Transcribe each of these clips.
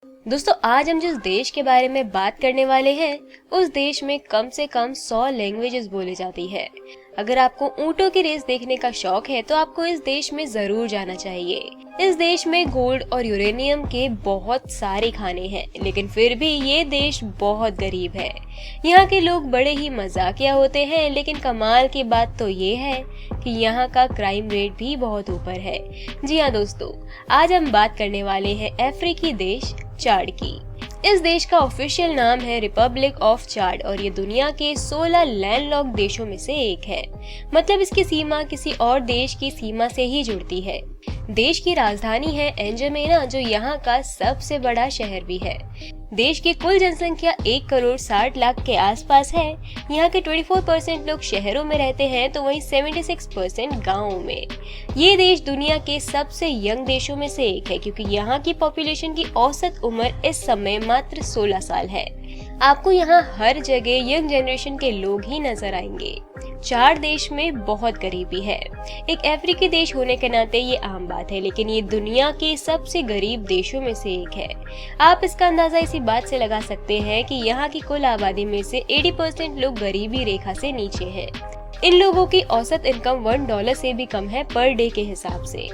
दोस्तों, आज हम जिस देश के बारे में बात करने वाले हैं, उस देश में कम से कम 100 लैंग्वेजेस बोली जाती है। अगर आपको ऊँटों की रेस देखने का शौक है तो आपको इस देश में जरूर जाना चाहिए। इस देश में गोल्ड और यूरेनियम के बहुत सारे खाने हैं, लेकिन फिर भी ये देश बहुत गरीब है। यहाँ के लोग बड़े ही मजाकिया होते हैं, लेकिन कमाल की बात तो ये है कि यहाँ का क्राइम रेट भी बहुत ऊपर है। जी हाँ दोस्तों, आज हम बात करने वाले हैं अफ्रीकी देश चाड की। इस देश का ऑफिशियल नाम है रिपब्लिक ऑफ चाड और ये दुनिया के 16 लैंडलॉक्ड देशों में से एक है। मतलब इसकी सीमा किसी और देश की सीमा से ही जुड़ती है। देश की राजधानी है एंजमेना, जो यहाँ का सबसे बड़ा शहर भी है। देश की कुल जनसंख्या 1 करोड़ 60 लाख के आसपास है। यहाँ के 24% लोग शहरों में रहते हैं, तो वहीं 76% गाँवों में। ये देश दुनिया के सबसे यंग देशों में से एक है, क्योंकि यहाँ की पॉपुलेशन की औसत उम्र इस समय मात्र 16 साल है। आपको यहाँ हर जगह यंग जनरेशन के लोग ही नजर आएंगे। चाड देश में बहुत गरीबी है। एक अफ्रीकी देश होने के नाते ये आम बात है, लेकिन ये दुनिया के सबसे गरीब देशों में से एक है। आप इसका अंदाजा इसी बात से लगा सकते हैं कि यहाँ की कुल आबादी में से 80% लोग गरीबी रेखा से नीचे हैं। इन लोगों की औसत इनकम $1 से भी कम है पर डे के हिसाब से।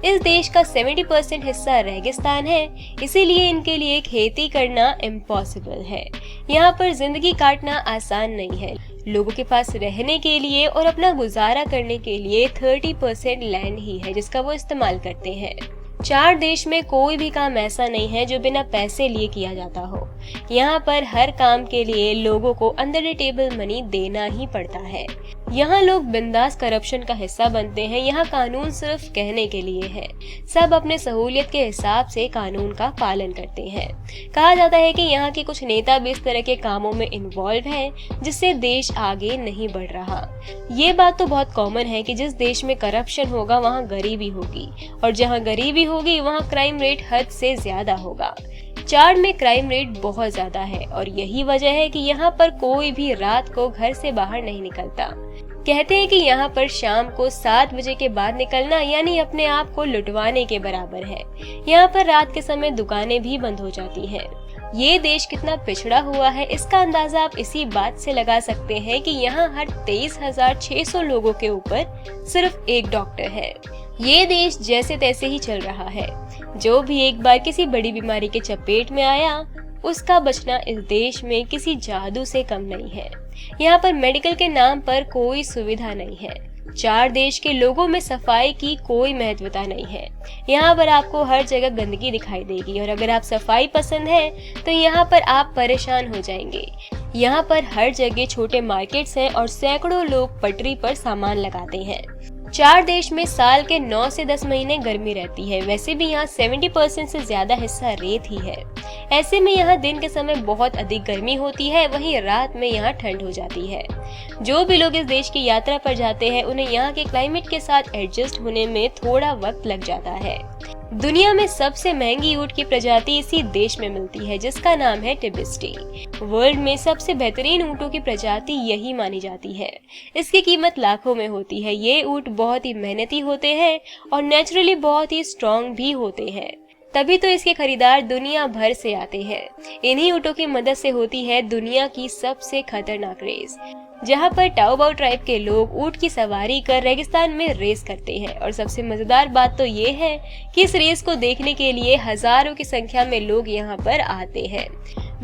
इस देश का 70% हिस्सा रेगिस्तान है, इसीलिए इनके लिए खेती करना इम्पॉसिबल है। यहाँ पर जिंदगी काटना आसान नहीं है। लोगों के पास रहने के लिए और अपना गुजारा करने के लिए 30% लैंड ही है, जिसका वो इस्तेमाल करते हैं। चाड देश में कोई भी काम ऐसा नहीं है जो बिना पैसे लिए किया जाता हो। यहाँ पर हर काम के लिए लोगों को अंडर द टेबल मनी देना ही पड़ता है। यहाँ लोग बिंदास करप्शन का हिस्सा बनते हैं। यहाँ कानून सिर्फ कहने के लिए है। सब अपने सहूलियत के हिसाब से कानून का पालन करते हैं। कहा जाता है कि यहाँ के कुछ नेता भी इस तरह के कामों में इन्वॉल्व हैं, जिससे देश आगे नहीं बढ़ रहा। ये बात तो बहुत कॉमन है कि जिस देश में करप्शन होगा वहाँ गरीबी होगी, और जहाँ गरीबी होगी वहाँ क्राइम रेट हद से ज्यादा होगा। चाड में क्राइम रेट बहुत ज्यादा है और यही वजह है कि यहाँ पर कोई भी रात को घर से बाहर नहीं निकलता। कहते हैं कि यहाँ पर शाम को 7 बजे के बाद निकलना यानी अपने आप को लुटवाने के बराबर है। यहाँ पर रात के समय दुकानें भी बंद हो जाती हैं। ये देश कितना पिछड़ा हुआ है, इसका अंदाजा आप इसी बात से लगा सकते हैं कि यहाँ हर 23,600 लोगों के ऊपर सिर्फ एक डॉक्टर है। ये देश जैसे तैसे ही चल रहा है। जो भी एक बार किसी बड़ी बीमारी के चपेट में आया, उसका बचना इस देश में किसी जादू से कम नहीं है। यहाँ पर मेडिकल के नाम पर कोई सुविधा नहीं है। चाड देश के लोगों में सफाई की कोई महत्वता नहीं है। यहाँ पर आपको हर जगह गंदगी दिखाई देगी, और अगर आप सफाई पसंद है तो यहाँ पर आप परेशान हो जाएंगे। यहाँ पर हर जगह छोटे मार्केट्स हैं और सैकड़ों लोग पटरी पर सामान लगाते हैं। चाड देश में साल के 9 से 10 महीने गर्मी रहती है। वैसे भी यहाँ 70% से ज्यादा हिस्सा रेत ही है। ऐसे में यहाँ दिन के समय बहुत अधिक गर्मी होती है, वहीं रात में यहाँ ठंड हो जाती है। जो भी लोग इस देश की यात्रा पर जाते हैं, उन्हें यहाँ के क्लाइमेट के साथ एडजस्ट होने में थोड़ा वक्त लग जाता है। दुनिया में सबसे महंगी ऊँट की प्रजाति इसी देश में मिलती है, जिसका नाम है टिबिस्टी। वर्ल्ड में सबसे बेहतरीन ऊँटों की प्रजाति यही मानी जाती है। इसकी कीमत लाखों में होती है। ये ऊँट बहुत ही मेहनती होते हैं और नेचुरली बहुत ही स्ट्रॉन्ग भी होते हैं, तभी तो इसके खरीदार दुनिया भर से आते हैं। इन्हीं ऊँटों की मदद से होती है दुनिया की सबसे खतरनाक रेस, जहाँ पर टाओबाओ ट्राइब के लोग ऊँट की सवारी कर रेगिस्तान में रेस करते हैं। और सबसे मजेदार बात तो ये है कि इस रेस को देखने के लिए हजारों की संख्या में लोग यहाँ पर आते हैं।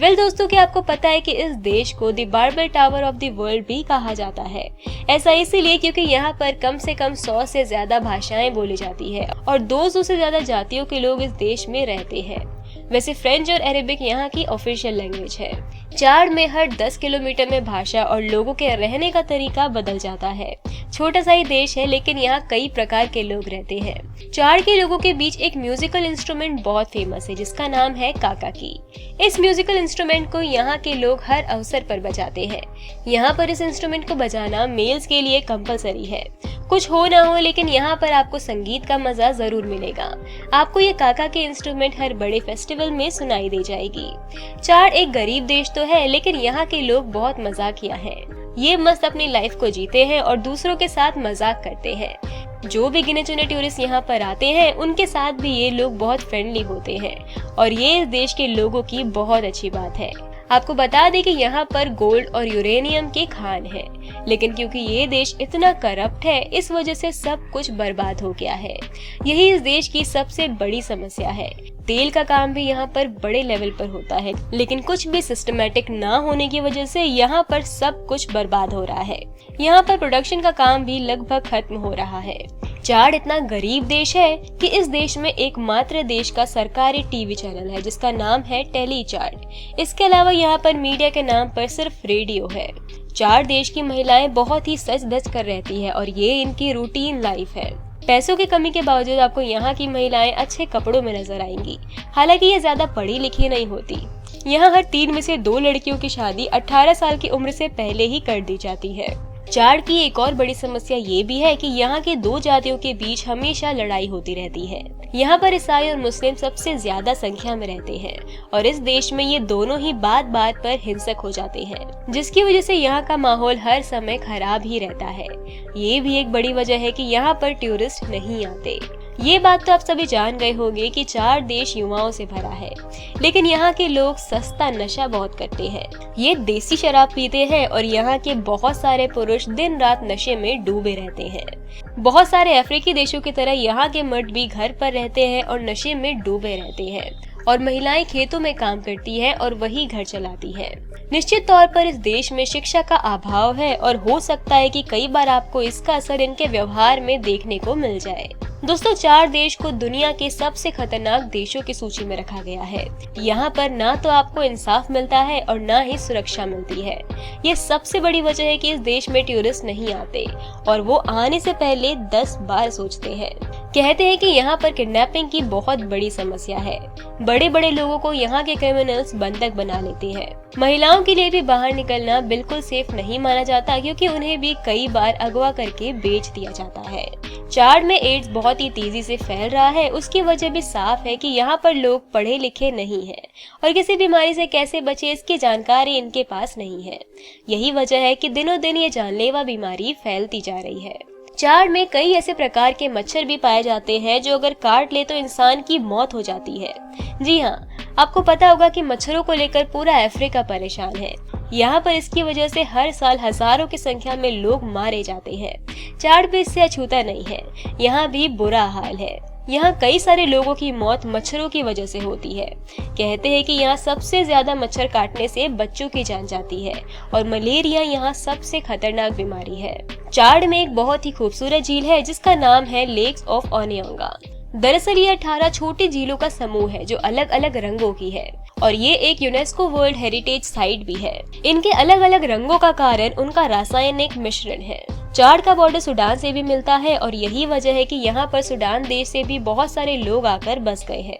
दोस्तों, क्या आपको पता है कि इस देश को the barbell tower of the world भी कहा जाता है? ऐसा इसीलिए क्योंकि यहाँ पर कम से कम 100 से ज्यादा भाषाएं बोली जाती है और 200 से ज्यादा जातियों के लोग इस देश में रहते हैं। वैसे फ्रेंच और अरेबिक यहाँ की ऑफिशियल लैंग्वेज है। चाड में हर 10 किलोमीटर में भाषा और लोगों के रहने का तरीका बदल जाता है। छोटा सा ही देश है, लेकिन यहाँ कई प्रकार के लोग रहते हैं। चाड के लोगों के बीच एक म्यूजिकल इंस्ट्रूमेंट बहुत फेमस है, जिसका नाम है काकाकी। इस म्यूजिकल इंस्ट्रूमेंट को यहाँ के लोग हर अवसर पर बजाते हैं। यहाँ पर इस इंस्ट्रूमेंट को बजाना मेल्स के लिए कंपलसरी है। कुछ हो ना हो, लेकिन यहाँ पर आपको संगीत का मजा जरूर मिलेगा। आपको ये काका के इंस्ट्रूमेंट हर बड़े फेस्टिवल में सुनाई दे जाएगी। चाड एक गरीब देश तो है, लेकिन यहाँ के लोग बहुत मजाकिया हैं। ये मस्त अपनी लाइफ को जीते हैं और दूसरों के साथ मजाक करते हैं। जो भी गिने चुने टूरिस्ट यहाँ पर आते हैं उनके साथ भी ये लोग बहुत फ्रेंडली होते हैं और ये इस देश के लोगों की बहुत अच्छी बात है। आपको बता दें कि यहाँ पर गोल्ड और यूरेनियम के खान है, लेकिन क्योंकि ये देश इतना करप्ट है इस वजह से सब कुछ बर्बाद हो गया है। यही इस देश की सबसे बड़ी समस्या है। तेल का काम भी यहाँ पर बड़े लेवल पर होता है, लेकिन कुछ भी सिस्टमेटिक ना होने की वजह से यहाँ पर सब कुछ बर्बाद हो रहा है। यहाँ पर प्रोडक्शन का काम भी लगभग खत्म हो रहा है। चाड इतना गरीब देश है कि इस देश में एकमात्र देश का सरकारी टीवी चैनल है जिसका नाम है टेली चाड। इसके अलावा यहाँ पर मीडिया के नाम पर सिर्फ रेडियो है। चाड देश की महिलाएं बहुत ही सज धज कर रहती है और ये इनकी रूटीन लाइफ है। पैसों की कमी के बावजूद आपको यहाँ की महिलाएं अच्छे कपड़ों में नजर आएंगी। हालांकि ये ज्यादा पढ़ी लिखी नहीं होती। यहाँ हर 3 में से 2 लड़कियों की शादी 18 साल की उम्र से पहले ही कर दी जाती है। चाड की एक और बड़ी समस्या ये भी है कि यहाँ के 2 जातियों के बीच हमेशा लड़ाई होती रहती है। यहाँ पर ईसाई और मुस्लिम सबसे ज्यादा संख्या में रहते हैं और इस देश में ये दोनों ही बात बात पर हिंसक हो जाते हैं, जिसकी वजह से यहाँ का माहौल हर समय खराब ही रहता है। ये भी एक बड़ी वजह है कि यहाँ पर टूरिस्ट नहीं आते। ये बात तो आप सभी जान गए होंगे कि चाड देश युवाओं से भरा है, लेकिन यहाँ के लोग सस्ता नशा बहुत करते हैं। ये देसी शराब पीते हैं और यहाँ के बहुत सारे पुरुष दिन रात नशे में डूबे रहते हैं। बहुत सारे अफ्रीकी देशों की तरह यहाँ के मर्द भी घर पर रहते हैं और नशे में डूबे रहते हैं और महिलाएं खेतों में काम करती हैं और वही घर चलाती हैं। निश्चित तौर पर इस देश में शिक्षा का अभाव है और हो सकता है कि कई बार आपको इसका असर इनके व्यवहार में देखने को मिल जाए। दोस्तों, चाड देश को दुनिया के सबसे खतरनाक देशों की सूची में रखा गया है। यहाँ पर ना तो आपको इंसाफ मिलता है और ना ही सुरक्षा मिलती है। ये सबसे बड़ी वजह है कि इस देश में टूरिस्ट नहीं आते और वो आने से पहले 10 बार सोचते हैं। कहते हैं कि यहाँ पर किडनैपिंग की बहुत बड़ी समस्या है। बड़े बड़े लोगों को यहाँ के क्रिमिनल्स बंधक बना लेते हैं। महिलाओं के लिए भी बाहर निकलना बिल्कुल सेफ नहीं माना जाता क्योंकि उन्हें भी कई बार अगवा करके बेच दिया जाता है। चाड में एड्स बहुत ही तेजी से फैल रहा है। उसकी वजह भी साफ है कि यहाँ पर लोग पढ़े लिखे नहीं हैं और किसी बीमारी से कैसे बचे इसकी जानकारी इनके पास नहीं है। यही वजह है कि दिनों दिन ये जानलेवा बीमारी फैलती जा रही है। चाड में कई ऐसे प्रकार के मच्छर भी पाए जाते हैं जो अगर काट ले तो इंसान की मौत हो जाती है। जी हाँ, आपको पता होगा कि मच्छरों को लेकर पूरा अफ्रीका परेशान है। यहाँ पर इसकी वजह से हर साल हजारों की संख्या में लोग मारे जाते हैं। चाड भी इससे अछूता नहीं है। यहाँ भी बुरा हाल है। यहाँ कई सारे लोगों की मौत मच्छरों की वजह से होती है। कहते हैं कि यहाँ सबसे ज्यादा मच्छर काटने से बच्चों की जान जाती है और मलेरिया यहाँ सबसे खतरनाक बीमारी है। चाड में एक बहुत ही खूबसूरत झील है जिसका नाम है लेक्स ऑफ ओनियांगा। दरअसल ये 18 छोटी झीलों का समूह है जो अलग अलग रंगों की है और ये एक यूनेस्को वर्ल्ड हेरिटेज साइट भी है। इनके अलग अलग रंगों का कारण उनका रासायनिक मिश्रण है। चाड का बॉर्डर सूडान से भी मिलता है और यही वजह है कि यहाँ पर सूडान देश से भी बहुत सारे लोग आकर बस गए हैं।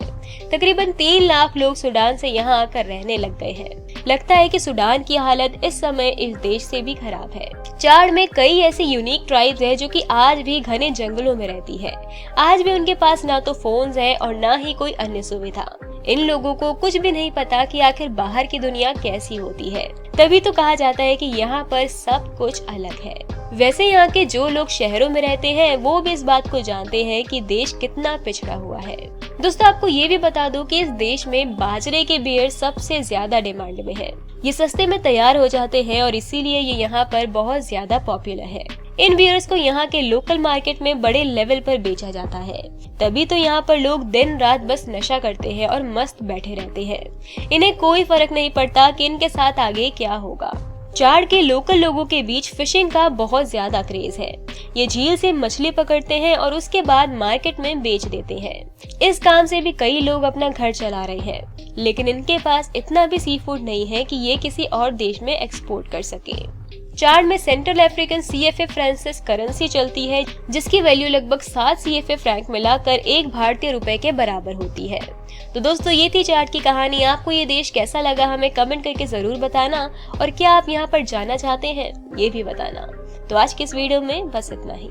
तकरीबन 3 लाख लोग सूडान से यहाँ आकर रहने लग गए हैं। लगता है कि सूडान की हालत इस समय इस देश से भी खराब है। चाड में कई ऐसी यूनिक ट्राइब्स है जो कि आज भी घने जंगलों में रहती है। आज भी उनके पास ना तो फोन्स है और ना ही कोई अन्य सुविधा। इन लोगों को कुछ भी नहीं पता कि आखिर बाहर की दुनिया कैसी होती है। तभी तो कहा जाता है कि यहाँ पर सब कुछ अलग है। वैसे यहाँ के जो लोग शहरों में रहते हैं वो भी इस बात को जानते हैं कि देश कितना पिछड़ा हुआ है। दोस्तों, आपको ये भी बता दूं कि इस देश में बाजरे के बियर सबसे ज्यादा डिमांड में है। ये सस्ते में तैयार हो जाते हैं और इसीलिए ये यहाँ पर बहुत ज्यादा पॉपुलर है। इन बियर्स को यहाँ के लोकल मार्केट में बड़े लेवल पर बेचा जाता है। तभी तो यहाँ पर लोग दिन रात बस नशा करते हैं और मस्त बैठे रहते हैं। इन्हें कोई फर्क नहीं पड़ता कि इनके साथ आगे क्या होगा। चाड के लोकल लोगों के बीच फिशिंग का बहुत ज्यादा क्रेज है। ये झील से मछली पकड़ते हैं और उसके बाद मार्केट में बेच देते हैं। इस काम से भी कई लोग अपना घर चला रहे हैं, लेकिन इनके पास इतना भी सी फूड नहीं है कि ये किसी और देश में एक्सपोर्ट कर सके। चाड में central African CFA Francis currency चलती है जिसकी वैल्यू लगभग 7 CFA फ्रैंक मिलाकर 1 भारतीय रुपए के बराबर होती है। तो दोस्तों, ये थी चाड की कहानी। आपको ये देश कैसा लगा हमें कमेंट करके जरूर बताना और क्या आप यहाँ पर जाना चाहते हैं ये भी बताना। तो आज की इस वीडियो में बस इतना ही।